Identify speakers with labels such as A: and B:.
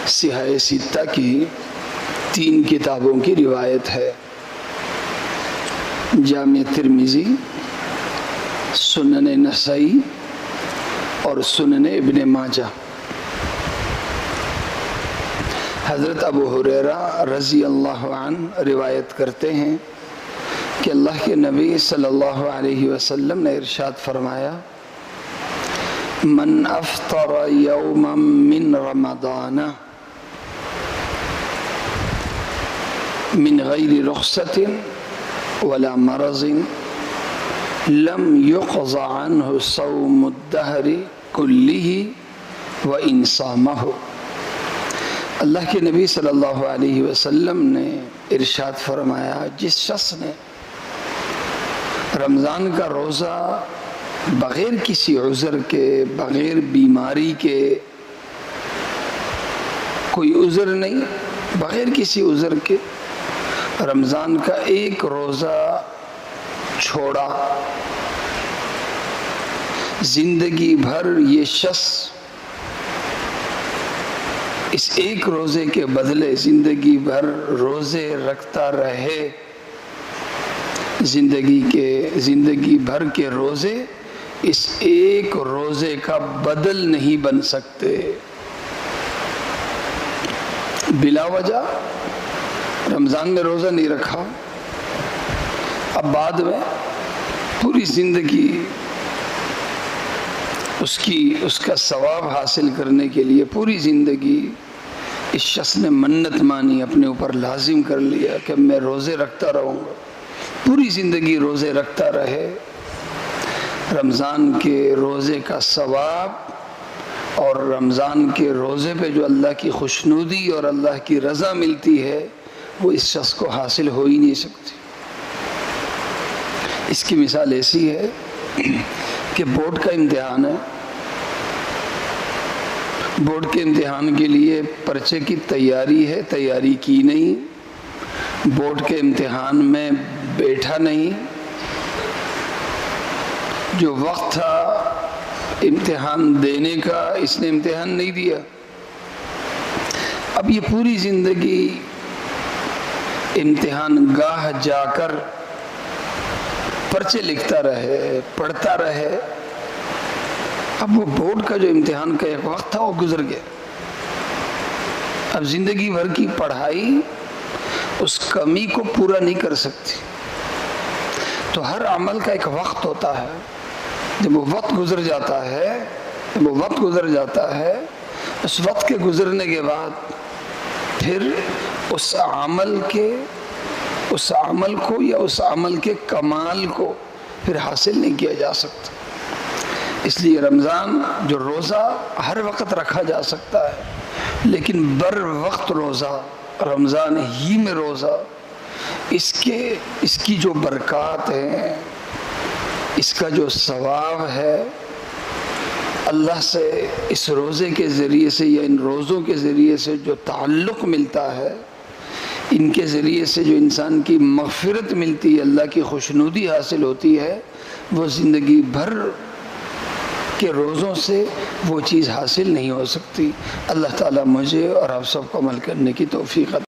A: صحیح ستہ کی 3 کتابوں کی روایت ہے، جامع ترمذی، سنن نسائی اور سنن ابن ماجہ۔ حضرت ابو ہریرہ رضی اللہ عنہ روایت کرتے ہیں کہ اللہ کے نبی صلی اللہ علیہ وسلم نے ارشاد فرمایا، من افطر یوما من رمضان من غیر رخصت ولا مرض لم يقض عنه صوم الدہر كله وإن صامه۔ اللہ کے نبی صلی اللہ علیہ وسلم نے ارشاد فرمایا، جس شخص نے رمضان کا روزہ بغیر کسی عذر کے، بغیر بیماری کے، کوئی عذر نہیں، بغیر کسی عذر کے رمضان کا ایک روزہ چھوڑا، زندگی بھر یہ شخص اس ایک روزے کے بدلے زندگی بھر روزے رکھتا رہے، زندگی بھر کے روزے اس ایک روزے کا بدل نہیں بن سکتے۔ بلا وجہ رمضان میں روزہ نہیں رکھا، اب بعد میں پوری زندگی اس کا ثواب حاصل کرنے کے لیے پوری زندگی اس شخص نے منت مانی، اپنے اوپر لازم کر لیا کہ میں روزے رکھتا رہوں گا، پوری زندگی روزے رکھتا رہے۔ رمضان کے روزے کا ثواب اور رمضان کے روزے پہ جو اللہ کی خوشنودی اور اللہ کی رضا ملتی ہے وہ اس شخص کو حاصل ہو ہی نہیں سکتی۔ اس کی مثال ایسی ہے کہ بورڈ کا امتحان ہے، بورڈ کے امتحان کے لیے پرچے کی تیاری ہے، تیاری کی نہیں، بورڈ کے امتحان میں بیٹھا نہیں، جو وقت تھا امتحان دینے کا اس نے امتحان نہیں دیا، اب یہ پوری زندگی امتحان گاہ جا کر پرچے لکھتا رہے، پڑھتا رہے، اب وہ بورڈ کا جو امتحان کا ایک وقت تھا وہ گزر گیا، اب زندگی بھر کی پڑھائی اس کمی کو پورا نہیں کر سکتی۔ تو ہر عمل کا ایک وقت ہوتا ہے، جب وہ وقت گزر جاتا ہے، اس وقت کے گزرنے کے بعد پھر اس عمل کو یا اس عمل کے کمال کو پھر حاصل نہیں کیا جا سکتا۔ اس لیے رمضان جو روزہ ہر وقت رکھا جا سکتا ہے، لیکن بر وقت روزہ، رمضان ہی میں روزہ، اس کی جو برکات ہیں، اس کا جو ثواب ہے، اللہ سے اس روزے کے ذریعے سے یا ان روزوں کے ذریعے سے جو تعلق ملتا ہے، ان کے ذریعے سے جو انسان کی مغفرت ملتی ہے، اللہ کی خوشنودی حاصل ہوتی ہے، وہ زندگی بھر کے روزوں سے وہ چیز حاصل نہیں ہو سکتی۔ اللہ تعالیٰ مجھے اور آپ سب کو عمل کرنے کی توفیق عطا